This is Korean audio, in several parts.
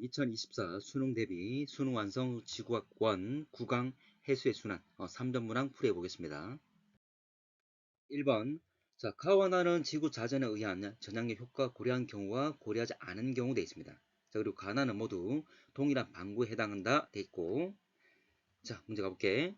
2024 수능 대비 수능 완성 지구학원 9강 해수의 순환 3전 문항 풀이해 보겠습니다. 1번 자, 가원하는 지구 자전에 의한 전향력 효과 고려한 경우와 고려하지 않은 경우 되어 있습니다. 자, 그리고 가나는 모두 동일한 방구에 해당한다 되어 있고, 자, 문제 가볼게.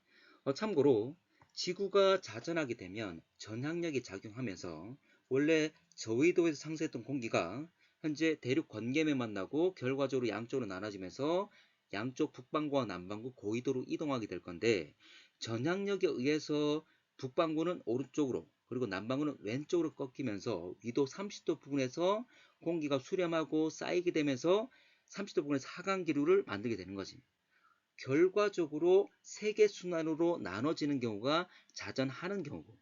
참고로 지구가 자전하게 되면 전향력이 작용하면서 원래 저위도에서 상승했던 공기가 현재 대륙 건겸에 만나고 결과적으로 양쪽으로 나눠지면서 양쪽 북반구와 남반구 고위도로 이동하게 될 건데, 전향력에 의해서 북반구는 오른쪽으로 그리고 남반구는 왼쪽으로 꺾이면서 위도 30도 부근에서 공기가 수렴하고 쌓이게 되면서 30도 부근에서 하강 기류를 만들게 되는 거지. 결과적으로 세계 순환으로 나눠지는 경우가 자전하는 경우고,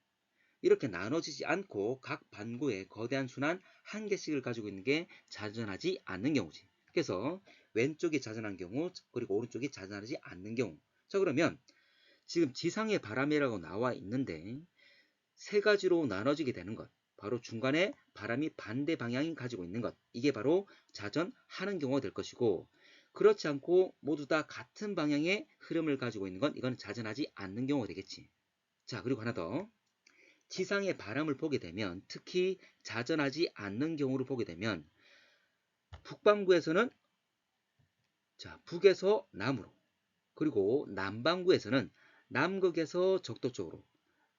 이렇게 나눠지지 않고 각 반구에 거대한 순환 한 개씩을 가지고 있는 게 자전하지 않는 경우지. 그래서 왼쪽이 자전한 경우, 그리고 오른쪽이 자전하지 않는 경우. 자, 그러면 지금 지상의 바람이라고 나와 있는데 세 가지로 나눠지게 되는 것, 바로 중간에 바람이 반대 방향이 가지고 있는 것, 이게 바로 자전하는 경우가 될 것이고, 그렇지 않고 모두 다 같은 방향의 흐름을 가지고 있는 건 이건 자전하지 않는 경우가 되겠지. 자, 그리고 하나 더. 지상의 바람을 보게 되면, 특히 자전하지 않는 경우를 보게 되면 북반구에서는 자, 북에서 남으로, 그리고 남반구에서는 남극에서 적도 쪽으로,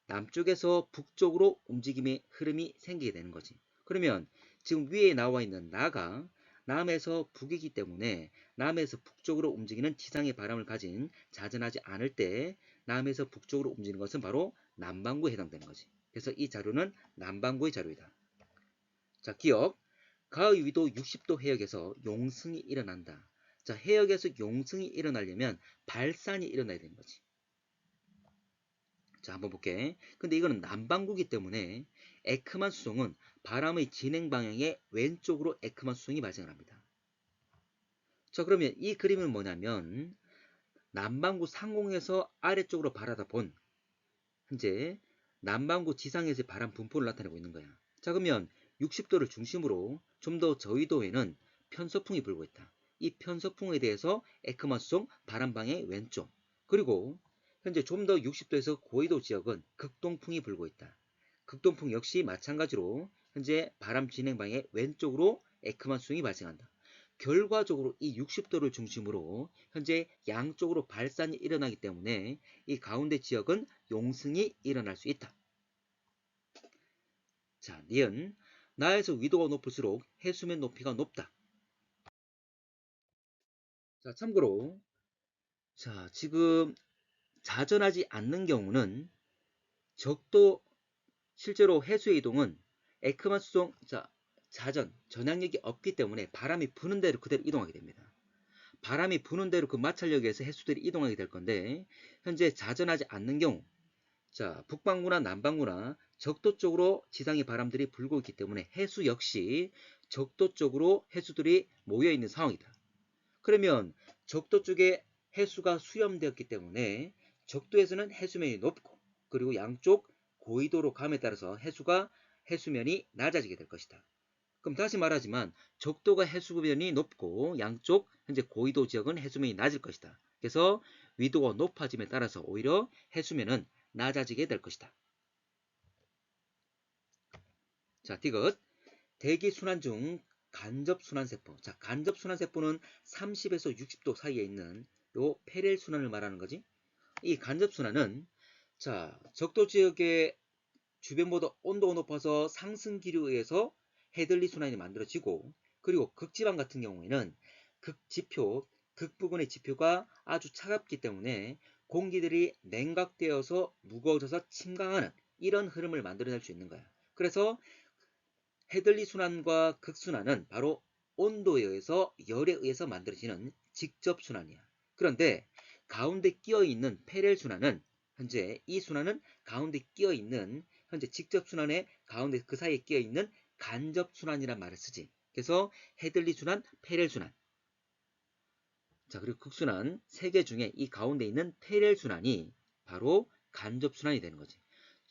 남쪽에서 북쪽으로 움직임의 흐름이 생기게 되는 거지. 그러면 지금 위에 나와 있는 나가 남에서 북이기 때문에 남에서 북쪽으로 움직이는 지상의 바람을 가진 자전하지 않을 때 남에서 북쪽으로 움직이는 것은 바로 남반구에 해당되는 거지. 그래서 이 자료는 남반구의 자료이다. 자, 기억. 가의 위도 60도 해역에서 용승이 일어난다. 자, 해역에서 용승이 일어나려면 발산이 일어나야 되는 거지. 자, 한번 볼게. 근데 이거는 남반구이기 때문에 에크만 수송은 바람의 진행 방향의 왼쪽으로 에크만 수송이 발생을 합니다. 자, 그러면 이 그림은 뭐냐면 남반구 상공에서 아래쪽으로 바라다 본 현재 남반구 지상에서의 바람 분포를 나타내고 있는 거야. 자, 그러면 60도를 중심으로 좀 더 저위도에는 편서풍이 불고 있다. 이 편서풍에 대해서 에크만 수송 바람 방향의 왼쪽, 그리고 현재 좀 더 60도에서 고위도 지역은 극동풍이 불고 있다. 극동풍 역시 마찬가지로 현재 바람 진행 방향의 왼쪽으로 에크만 수송이 발생한다. 결과적으로 이 60도를 중심으로 현재 양쪽으로 발산이 일어나기 때문에 이 가운데 지역은 용승이 일어날 수 있다. 자, 니은 나에서 위도가 높을수록 해수면 높이가 높다. 자, 참고로 자, 지금 자전하지 않는 경우는 적도, 실제로 해수의 이동은 에크만 수송, 자, 전향력이 없기 때문에 바람이 부는 대로 그대로 이동하게 됩니다. 바람이 부는 대로 그 마찰력에 의해서 해수들이 이동하게 될 건데, 현재 자전하지 않는 경우, 자, 북반구나 남반구나 적도 쪽으로 지상의 바람들이 불고 있기 때문에 해수 역시 적도 쪽으로 해수들이 모여 있는 상황이다. 그러면 적도 쪽에 해수가 수렴되었기 때문에 적도에서는 해수면이 높고, 그리고 양쪽 고위도로 감에 따라서 해수면이 낮아지게 될 것이다. 그럼 다시 말하지만 적도가 해수면이 높고 양쪽 현재 고위도 지역은 해수면이 낮을 것이다. 그래서 위도가 높아짐에 따라서 오히려 해수면은 낮아지게 될 것이다. 자, 디귿. 대기순환 중 간접순환세포. 자, 간접순환세포는 30에서 60도 사이에 있는 요 페렐순환을 말하는 거지. 이 간접순환은 자, 적도 지역의 주변보다 온도가 높아서 상승 기류에 의해서 헤들리 순환이 만들어지고, 그리고 극지방 같은 경우에는 극 부분의 지표가 아주 차갑기 때문에 공기들이 냉각되어서 무거워져서 침강하는 이런 흐름을 만들어낼 수 있는 거야. 그래서 헤들리 순환과 극순환은 바로 온도에 의해서, 열에 의해서 만들어지는 직접 순환이야. 그런데 가운데 끼어 있는 페렐 순환은, 현재 이 순환은 가운데 끼어 있는, 현재 직접 순환의 가운데 그 사이에 끼어 있는 간접 순환이란 말을 쓰지. 그래서 헤들리 순환, 페렐 순환. 자, 그리고 극순환 세 개 중에 이 가운데 있는 페렐 순환이 바로 간접 순환이 되는 거지.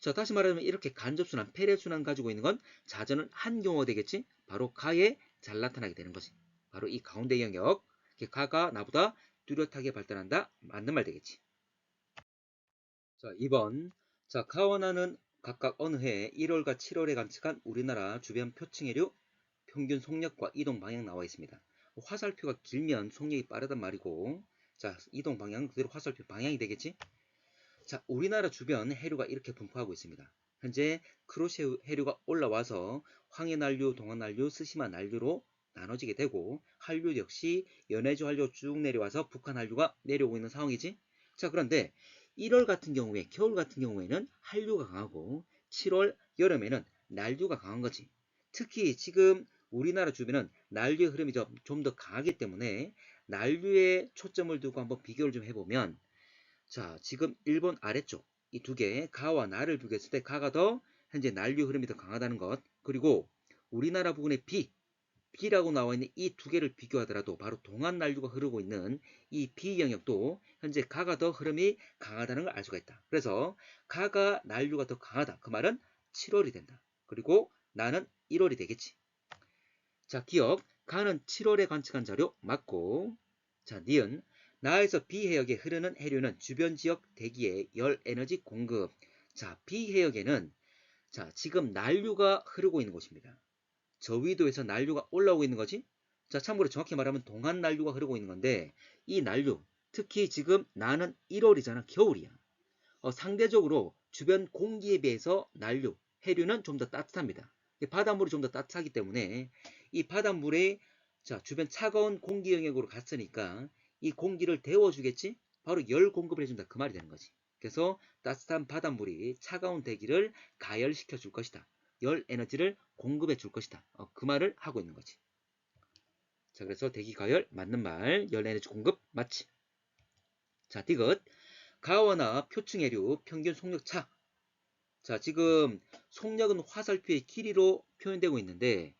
자, 다시 말하면 이렇게 간접순환, 페렐순환 가지고 있는 건 자전은 한 경우가 되겠지? 바로 가에 잘 나타나게 되는 거지. 바로 이 가운데 영역. 가가 나보다 뚜렷하게 발달한다. 맞는 말 되겠지. 자, 2번. 자, 가와나는 각각 어느 해 1월과 7월에 관측한 우리나라 주변 표층해류 평균 속력과 이동 방향 나와 있습니다. 화살표가 길면 속력이 빠르단 말이고, 자, 이동 방향 그대로 화살표 방향이 되겠지? 자, 우리나라 주변 해류가 이렇게 분포하고 있습니다. 현재 크로시 해류가 올라와서 황해난류, 동해난류, 스시마 난류로 나눠지게 되고, 한류 역시 연해주 한류 쭉 내려와서 북한 한류가 내려오고 있는 상황이지. 자, 그런데 1월 같은 경우에, 겨울 같은 경우에는 한류가 강하고 7월 여름에는 난류가 강한 거지. 특히 지금 우리나라 주변은 난류의 흐름이 좀 더 강하기 때문에 난류에 초점을 두고 한번 비교를 좀 해보면, 자, 지금 일본 아래쪽 이 두 개, 가와 나를 비교했을 때 가가 더 현재 난류 흐름이 더 강하다는 것, 그리고 우리나라 부근의 B라고 나와 있는 이 두 개를 비교하더라도 바로 동안 난류가 흐르고 있는 이 B 영역도 현재 가가 더 흐름이 강하다는 걸 알 수가 있다. 그래서 가가 난류가 더 강하다. 그 말은 7월이 된다. 그리고 나는 1월이 되겠지. 자, 기억. 가는 7월에 관측한 자료 맞고, 자, 니은. 나에서 B해역에 흐르는 해류는 주변 지역 대기의 열 에너지 공급. 자, B해역에는 자, 지금 난류가 흐르고 있는 곳입니다. 저위도에서 난류가 올라오고 있는 거지. 자, 참고로 정확히 말하면 동한 난류가 흐르고 있는 건데, 이 난류, 특히 지금 나는 1월이잖아. 겨울이야. 상대적으로 주변 공기에 비해서 난류, 해류는 좀 더 따뜻합니다. 바닷물이 좀 더 따뜻하기 때문에 이 바닷물에 자, 주변 차가운 공기 영역으로 갔으니까 이 공기를 데워주겠지? 바로 열 공급을 해준다. 그 말이 되는 거지. 그래서 따뜻한 바닷물이 차가운 대기를 가열시켜 줄 것이다. 열 에너지를 공급해 줄 것이다. 그 말을 하고 있는 거지. 자, 그래서 대기 가열 맞는 말, 열 에너지 공급 맞지. 자, 디귿. 가와나 표층해류 평균 속력 차. 자, 지금 속력은 화살표의 길이로 표현되고 있는데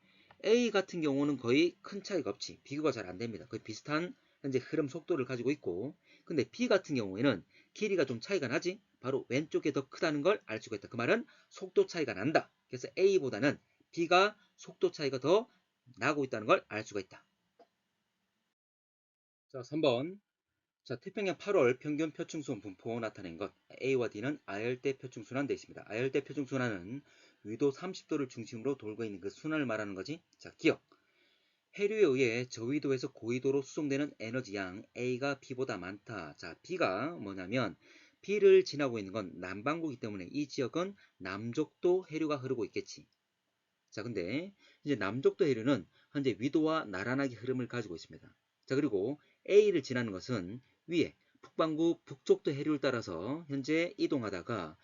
A 같은 경우는 거의 큰 차이가 없지. 비교가 잘 안 됩니다. 거의 비슷한 현재 흐름 속도를 가지고 있고, 근데 B 같은 경우에는 길이가 좀 차이가 나지. 바로 왼쪽에 더 크다는 걸 알 수가 있다. 그 말은 속도 차이가 난다. 그래서 A보다는 B가 속도 차이가 더 나고 있다는 걸 알 수가 있다. 자, 3번. 자, 태평양 8월 평균 표층수 분포 나타낸 것. A와 D는 아열대 표층순환 되어 있습니다. 아열대 표층순환은 위도 30도를 중심으로 돌고 있는 그 순환을 말하는 거지. 자, 기억. 해류에 의해 저위도에서 고위도로 수송되는 에너지 양 A가 B보다 많다. 자, B가 뭐냐면 B를 지나고 있는 건 남반구이기 때문에 이 지역은 남쪽도 해류가 흐르고 있겠지. 자, 근데 이제 남쪽도 해류는 현재 위도와 나란하게 흐름을 가지고 있습니다. 자, 그리고 A를 지나는 것은 위에 북반구 북쪽도 해류를 따라서 현재 이동하다가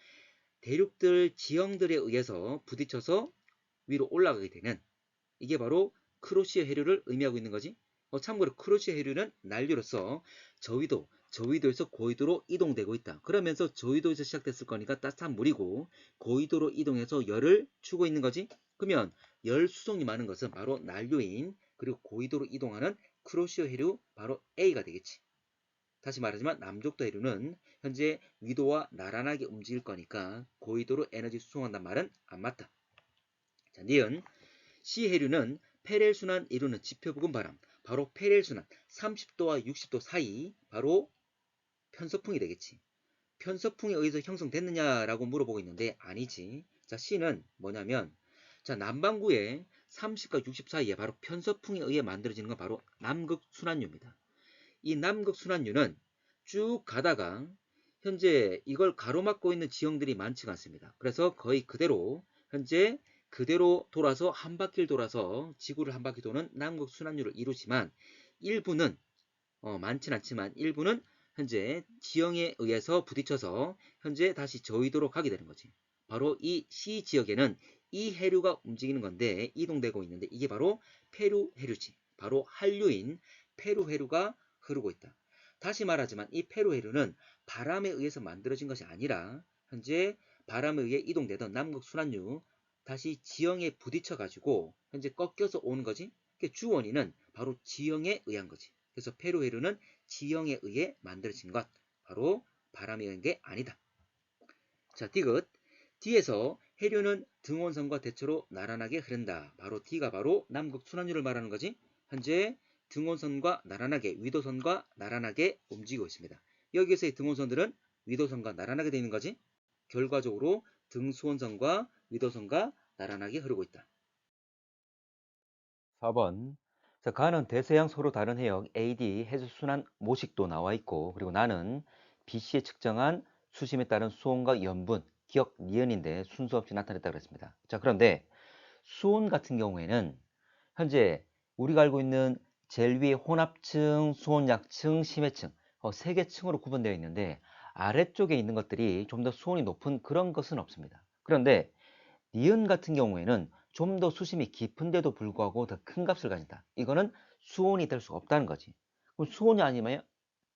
대륙들 지형들에 의해서 부딪혀서 위로 올라가게 되는, 이게 바로 크로시아 해류를 의미하고 있는 거지. 참고로 크로시아 해류는 난류로서 저위도에서 고위도로 이동되고 있다. 그러면서 저위도에서 시작됐을 거니까 따뜻한 물이고 고위도로 이동해서 열을 주고 있는 거지. 그러면 열 수송이 많은 것은 바로 난류인, 그리고 고위도로 이동하는 크로시아 해류, 바로 A가 되겠지. 다시 말하지만 남쪽도 해류는 현재 위도와 나란하게 움직일 거니까 고위도로 에너지 수송한다는 말은 안 맞다. 자, 니은. C 해류는 페렐순환 이루는 지표부근 바람, 바로 페렐순환 30도와 60도 사이, 바로 편서풍이 되겠지. 편서풍에 의해서 형성됐느냐라고 물어보고 있는데 아니지. 자, C는 뭐냐면, 자, 남반구에 30과 60 사이에 바로 편서풍에 의해 만들어지는 건 바로 남극순환류입니다. 이 남극순환류는 쭉 가다가 현재 이걸 가로막고 있는 지형들이 많지가 않습니다. 그래서 거의 그대로 현재 그대로 돌아서 한 바퀴를 돌아서 지구를 한 바퀴 도는 남극순환류를 이루지만, 일부는 많진 않지만 일부는 현재 지형에 의해서 부딪혀서 현재 다시 저위도로 가게 되는 거지. 바로 이 C 지역에는 이 해류가 움직이는 건데, 이동되고 있는데, 이게 바로 페루 해류지. 바로 한류인 페루 해류가 흐르고 있다. 다시 말하지만 이 페루 해류는 바람에 의해서 만들어진 것이 아니라 현재 바람에 의해 이동되던 남극 순환류 다시 지형에 부딪혀 가지고 현재 꺾여서 오는 거지. 주 원인은 바로 지형에 의한 거지. 그래서 페루 해류는 지형에 의해 만들어진 것, 바로 바람에 의한 게 아니다. 자, 디귿. D에서 해류는 등원선과 대처로 나란하게 흐른다. 바로 D가 바로 남극 순환류를 말하는 거지. 현재 등원선과 나란하게, 위도선과 나란하게 움직이고 있습니다. 여기에서의 등원선들은 위도선과 나란하게 되어 있는 거지. 결과적으로 등수원선과 위도선과 나란하게 흐르고 있다. 4번. 자, 가는 대서양 서로 다른 해역 AD 해수순환 모식도 나와 있고, 그리고 나는 BC에 측정한 수심에 따른 수온과 염분, 기억, 니은인데 순서 없이 나타냈다고 그랬습니다. 자, 그런데 수온 같은 경우에는 현재 우리가 알고 있는 제일 위에 혼합층, 수온약층, 심해층 세 개 층으로 구분되어 있는데 아래쪽에 있는 것들이 좀 더 수온이 높은 그런 것은 없습니다. 그런데 니은 같은 경우에는 좀 더 수심이 깊은데도 불구하고 더 큰 값을 가진다. 이거는 수온이 될 수가 없다는 거지. 그럼 수온이 아니면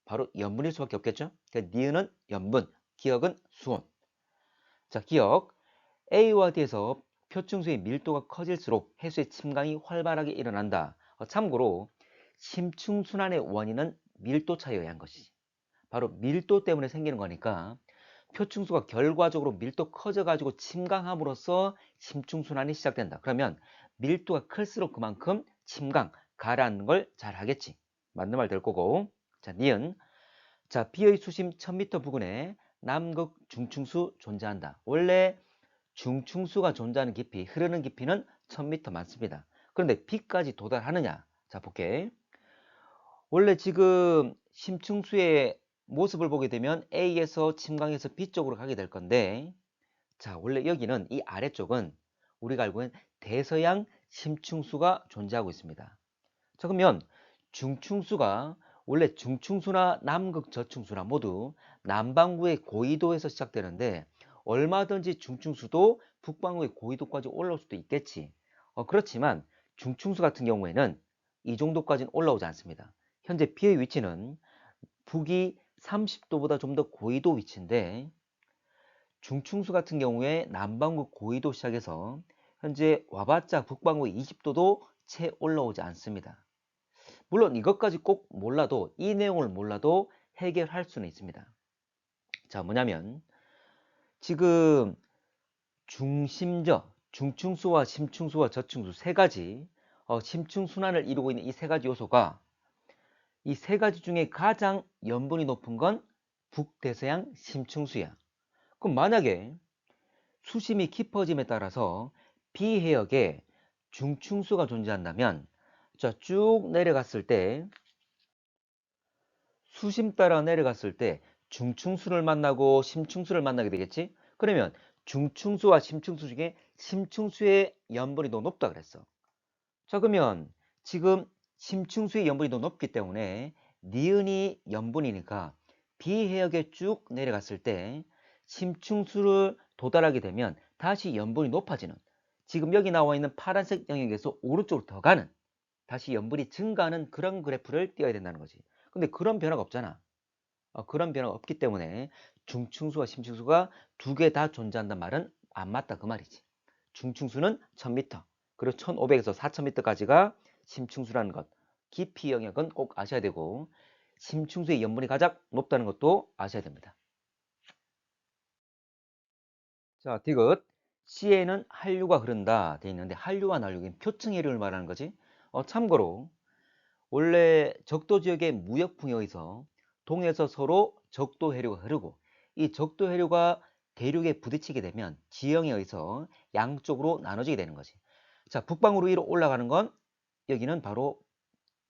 바로 염분일 수밖에 없겠죠. 그러니까 니은은 염분, 기억은 수온. 자, 기억 A와 D에서 표층수의 밀도가 커질수록 해수의 침강이 활발하게 일어난다. 참고로 심층순환의 원인은 밀도 차이에 의한 것이지. 바로 밀도 때문에 생기는 거니까 표층수가 결과적으로 밀도 커져가지고 침강함으로써 심층순환이 시작된다. 그러면 밀도가 클수록 그만큼 침강, 가라앉는 걸 잘 하겠지. 맞는 말 될 거고. 자, 니은. 자, B의 수심 1000m 부근에 남극 중층수 존재한다. 원래 중층수가 존재하는 깊이, 흐르는 깊이는 1000m 많습니다. 그런데 B까지 도달하느냐? 자, 볼게. 원래 지금 심층수의 모습을 보게 되면 A에서 침강해서 B 쪽으로 가게 될 건데, 자, 원래 여기는 이 아래쪽은 우리가 알고 있는 대서양 심층수가 존재하고 있습니다. 자, 그러면 중층수가 원래 중층수나 남극 저층수나 모두 남반구의 고緯도에서 시작되는데 얼마든지 중층수도 북반구의 고緯도까지 올라올 수도 있겠지. 그렇지만 중층수 같은 경우에는 이 정도까지는 올라오지 않습니다. 현재 B의 위치는 북이 30도보다 좀 더 고緯도 위치인데 중층수 같은 경우에 남반구 고緯도 시작해서 현재 와봤자 북반구 20도도 채 올라오지 않습니다. 물론 이것까지 꼭 몰라도 이 내용을 몰라도 해결할 수는 있습니다. 자, 뭐냐면 지금 중심저, 중층수와 심층수와 저층수 세 가지 심층순환을 이루고 있는 이 세 가지 요소가 이 세 가지 중에 가장 염분이 높은 건 북대서양 심층수야. 그럼 만약에 수심이 깊어짐에 따라서 비해역에 중층수가 존재한다면 자, 쭉 내려갔을 때 수심 따라 내려갔을 때 중층수를 만나고 심층수를 만나게 되겠지? 그러면 중층수와 심층수 중에 심층수의 염분이 더 높다 그랬어. 자, 그러면 지금 심층수의 염분이 더 높기 때문에 니은이 염분이니까 비해역에 쭉 내려갔을 때 심층수를 도달하게 되면 다시 염분이 높아지는, 지금 여기 나와 있는 파란색 영역에서 오른쪽으로 더 가는, 다시 염분이 증가하는 그런 그래프를 띄어야 된다는 거지. 근데 그런 변화가 없잖아. 그런 변화가 없기 때문에 중층수와 심층수가 두 개 다 존재한다는 말은 안 맞다 그 말이지. 중층수는 1000m, 그리고 1500에서 4000m까지가 심층수라는 것. 깊이 영역은 꼭 아셔야 되고 심층수의 염분이 가장 높다는 것도 아셔야 됩니다. 자, 디귿. C에는 한류가 흐른다 돼 있는데 한류와 난류는 표층 해류를 말하는 거지. 참고로 원래 적도 지역의 무역풍에 의해서 동에서 서로 적도 해류가 흐르고 이 적도 해류가 대륙에 부딪히게 되면 지형에 의해서 양쪽으로 나눠지게 되는 거지. 자, 북방으로 위로 올라가는 건 여기는 바로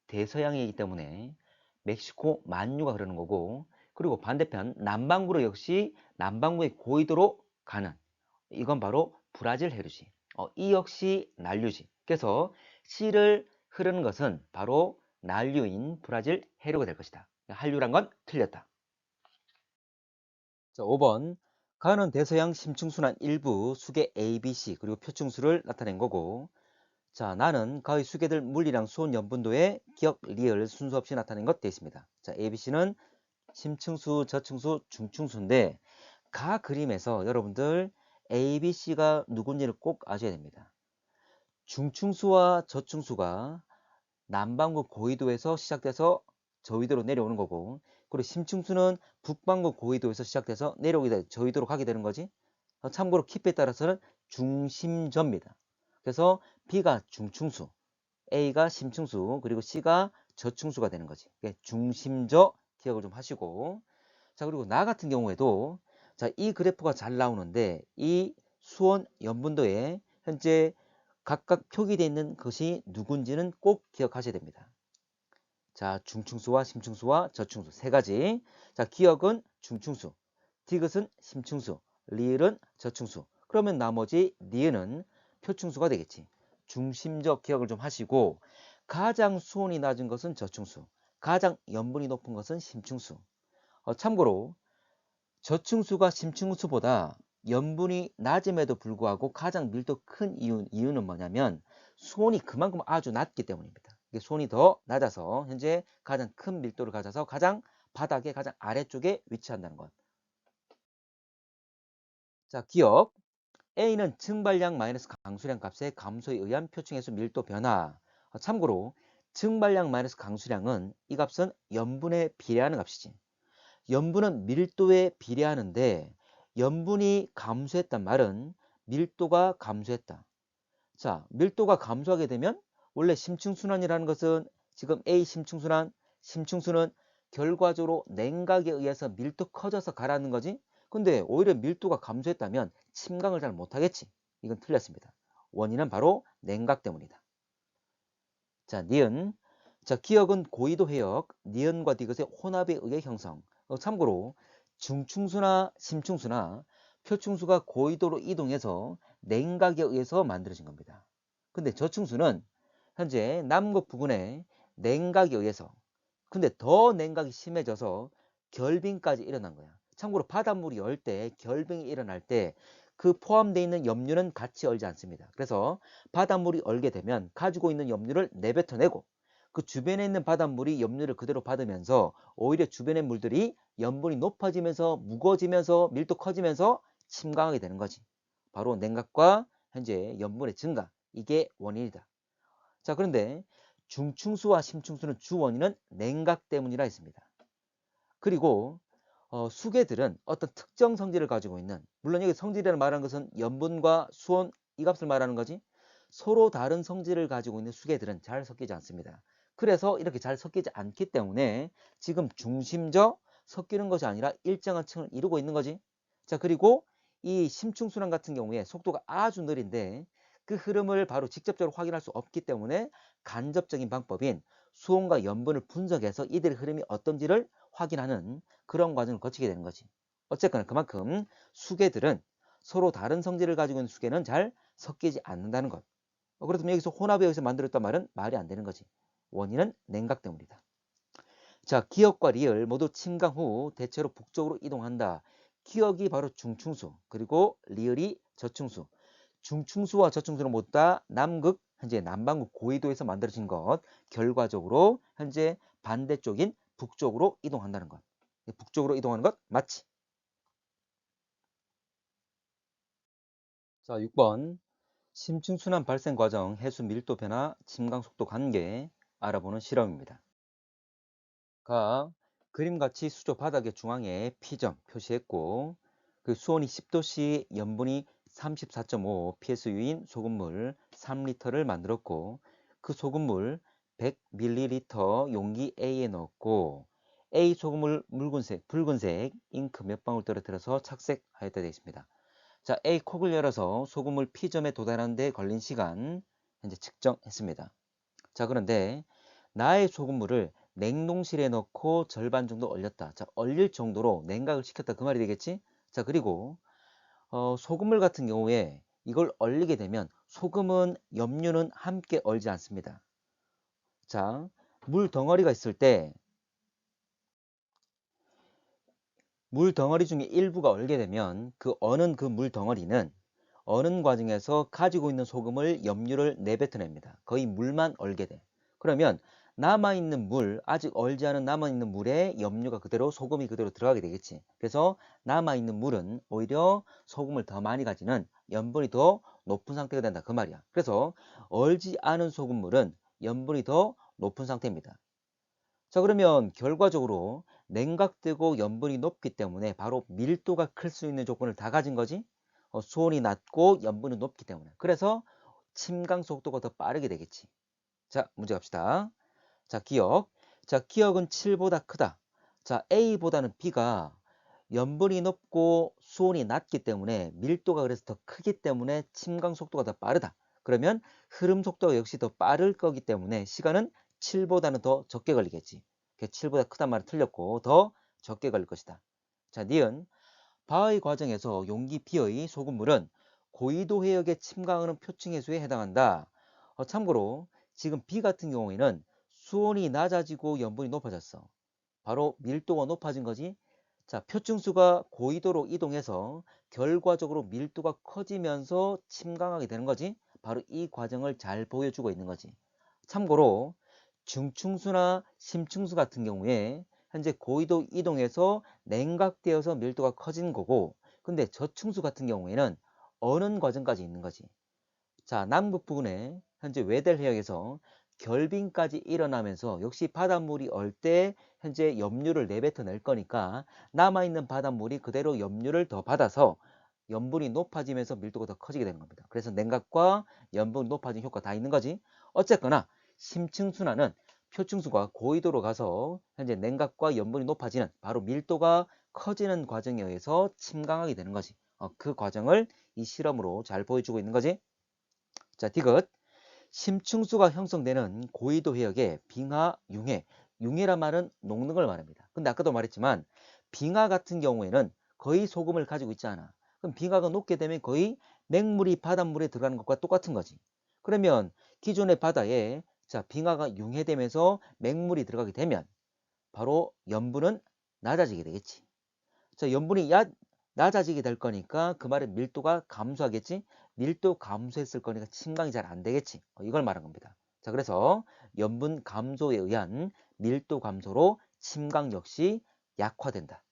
대서양이기 때문에 멕시코 만류가 흐르는 거고, 그리고 반대편 남반구로 역시 남반구의 고緯도로 가는 이건 바로 브라질 해류지. 이 역시 난류지. 그래서 C를 흐르는 것은 바로 난류인 브라질 해류가 될 것이다. 한류란 건 틀렸다. 자, 5번. 가는 대서양 심층순환 일부 수계 ABC 그리고 표층수를 나타낸 거고, 자, 나는 가의 수계들 물리량 수온 염분도의 기억 리을 순서 없이 나타낸 것 되어 있습니다. 자, ABC는 심층수, 저층수, 중층수인데 가 그림에서 여러분들 ABC가 누군지를 꼭 아셔야 됩니다. 중층수와 저층수가 남반구 고緯도에서 시작돼서 저緯도로 내려오는 거고, 그리고 심층수는 북반구 고緯도에서 시작돼서 내려오게 돼 저緯도로 가게 되는 거지. 참고로 깊이에 따라서는 중심저입니다. 그래서 B가 중층수, A가 심층수, 그리고 C가 저충수가 되는 거지. 중심저 기억을 좀 하시고. 자, 그리고 나 같은 경우에도 자, 이 그래프가 잘 나오는데 이 수온 염분도에 현재 각각 표기되어 있는 것이 누군지는 꼭 기억하셔야 됩니다. 자, 중충수와 심충수와 저충수 세 가지. 자, 기억은 중충수, 디귿은 심충수, 리을은 저충수. 그러면 나머지 니은은 표충수가 되겠지. 중심적 기억을 좀 하시고 가장 수온이 낮은 것은 저충수, 가장 염분이 높은 것은 심충수. 참고로 저충수가 심층수보다 염분이 낮음에도 불구하고 가장 밀도 큰 이유는 뭐냐면 수온이 그만큼 아주 낮기 때문입니다. 수온이 더 낮아서 현재 가장 큰 밀도를 가져서 가장 바닥의 가장 아래쪽에 위치한다는 것. 자, 기억. A는 증발량 마이너스 강수량 값의 감소에 의한 표층해수 밀도 변화. 참고로 증발량 마이너스 강수량은 이 값은 염분에 비례하는 값이지. 염분은 밀도에 비례하는데 염분이 감소했단 말은 밀도가 감소했다. 자, 밀도가 감소하게 되면 원래 심층순환이라는 것은 지금 A 심층순환, 심층수는 결과적으로 냉각에 의해서 밀도 커져서 가라앉는 거지. 근데 오히려 밀도가 감소했다면 침강을 잘 못하겠지. 이건 틀렸습니다. 원인은 바로 냉각 때문이다. 자, 니은. 자, 기억은 고緯도 해역, 니은과 디귿의 혼합에 의해 형성. 참고로 중충수나 심충수나 표충수가 고緯도로 이동해서 냉각에 의해서 만들어진 겁니다. 근데 저충수는 현재 남극 부근에 냉각에 의해서, 근데 더 냉각이 심해져서 결빙까지 일어난 거야. 참고로 바닷물이 얼 때, 결빙이 일어날 때 그 포함되어 있는 염류는 같이 얼지 않습니다. 그래서 바닷물이 얼게 되면 가지고 있는 염류를 내뱉어내고 그 주변에 있는 바닷물이 염류를 그대로 받으면서 오히려 주변의 물들이 염분이 높아지면서 무거워지면서 밀도 커지면서 침강하게 되는 거지. 바로 냉각과 현재 염분의 증가, 이게 원인이다. 자, 그런데 중충수와 심충수는 주 원인은 냉각 때문이라 했습니다. 그리고 수계들은 어떤 특정 성질을 가지고 있는, 물론 여기 성질이라는 말하는 것은 염분과 수온 이 값을 말하는 거지, 서로 다른 성질을 가지고 있는 수계들은 잘 섞이지 않습니다. 그래서 이렇게 잘 섞이지 않기 때문에 지금 중심저 섞이는 것이 아니라 일정한 층을 이루고 있는 거지. 자, 그리고 이 심층순환 같은 경우에 속도가 아주 느린데 그 흐름을 바로 직접적으로 확인할 수 없기 때문에 간접적인 방법인 수온과 염분을 분석해서 이들의 흐름이 어떤지를 확인하는 그런 과정을 거치게 되는 거지. 어쨌거나 그만큼 수계들은 서로 다른 성질을 가지고 있는 수계는 잘 섞이지 않는다는 것. 그렇다면 여기서 혼합에 의해서 만들었단 말은 말이 안 되는 거지. 원인은 냉각 때문이다. 자, 기역과 리을 모두 침강 후 대체로 북쪽으로 이동한다. 기역이 바로 중충수, 그리고 리을이 저충수. 중충수와 저충수는 모두 다 남극, 현재 남반구 고緯도에서 만들어진 것. 결과적으로 현재 반대쪽인 북쪽으로 이동한다는 것. 북쪽으로 이동하는 것 맞지? 자, 6번. 심층순환 발생 과정, 해수 밀도 변화, 침강 속도 관계 알아보는 실험입니다. 가 그림같이 수조 바닥의 중앙에 P점 표시했고 그 수온이 10도씨 염분이 34.5 PSU인 소금물 3리터를 만들었고 그 소금물 100ml 용기 A에 넣었고 A 소금물 붉은색 잉크 몇 방울 떨어뜨려서 착색하였다 되어 있습니다. 자, A 콕을 열어서 소금물 P점에 도달하는 데 걸린 시간 현재 측정했습니다. 자, 그런데 나의 소금물을 냉동실에 넣고 절반 정도 얼렸다. 자, 얼릴 정도로 냉각을 시켰다. 그 말이 되겠지? 자, 그리고 소금물 같은 경우에 이걸 얼리게 되면 소금은 염류는 함께 얼지 않습니다. 자, 물 덩어리가 있을 때 물 덩어리 중에 일부가 얼게 되면 그 어는 그 물 덩어리는 어는 과정에서 가지고 있는 소금을 염류를 내뱉어냅니다. 거의 물만 얼게 돼. 그러면 남아있는 물, 아직 얼지 않은 남아있는 물에 염류가 그대로 소금이 그대로 들어가게 되겠지. 그래서 남아있는 물은 오히려 소금을 더 많이 가지는 염분이 더 높은 상태가 된다. 그 말이야. 그래서 얼지 않은 소금물은 염분이 더 높은 상태입니다. 자, 그러면 결과적으로 냉각되고 염분이 높기 때문에 바로 밀도가 클 수 있는 조건을 다 가진 거지. 수온이 낮고 염분이 높기 때문에. 그래서 침강 속도가 더 빠르게 되겠지. 자, 문제 갑시다. 자, 기억. 자, 기억은 7보다 크다. 자, A보다는 B가 염분이 높고 수온이 낮기 때문에 밀도가 그래서 더 크기 때문에 침강 속도가 더 빠르다. 그러면 흐름 속도가 역시 더 빠를 거기 때문에 시간은 7보다는 더 적게 걸리겠지. 7보다 크단 말은 틀렸고 더 적게 걸릴 것이다. 자, 니은 바의 과정에서 용기 B의 소금물은 고이도 해역의 침강하는 표층 해수에 해당한다. 참고로 지금 B 같은 경우에는 수온이 낮아지고 염분이 높아졌어. 바로 밀도가 높아진 거지. 자, 표층수가 고위도로 이동해서 결과적으로 밀도가 커지면서 침강하게 되는 거지. 바로 이 과정을 잘 보여주고 있는 거지. 참고로 중층수나 심층수 같은 경우에 현재 고위도 이동해서 냉각되어서 밀도가 커진 거고, 근데 저층수 같은 경우에는 어는 과정까지 있는 거지. 자, 남극 부근에 현재 외델 해역에서 결빙까지 일어나면서 역시 바닷물이 얼 때 현재 염류를 내뱉어낼 거니까 남아있는 바닷물이 그대로 염류를 더 받아서 염분이 높아지면서 밀도가 더 커지게 되는 겁니다. 그래서 냉각과 염분 높아진 효과 다 있는 거지. 어쨌거나 심층순환은 표층수가 고위도로 가서 현재 냉각과 염분이 높아지는 바로 밀도가 커지는 과정에 의해서 침강하게 되는 거지. 그 과정을 이 실험으로 잘 보여주고 있는 거지. 자, 디귿. 심층수가 형성되는 고위도 해역의 빙하, 융해. 융해란 말은 녹는 걸 말합니다. 근데 아까도 말했지만 빙하 같은 경우에는 거의 소금을 가지고 있지 않아. 그럼 빙하가 녹게 되면 거의 맹물이 바닷물에 들어가는 것과 똑같은 거지. 그러면 기존의 바다에 자, 빙하가 융해되면서 맹물이 들어가게 되면 바로 염분은 낮아지게 되겠지. 자, 염분이 낮아지게 될 거니까 그 말은 밀도가 감소하겠지. 밀도 감소했을 거니까 침강이 잘 안 되겠지. 이걸 말한 겁니다. 자, 그래서 염분 감소에 의한 밀도 감소로 침강 역시 약화된다.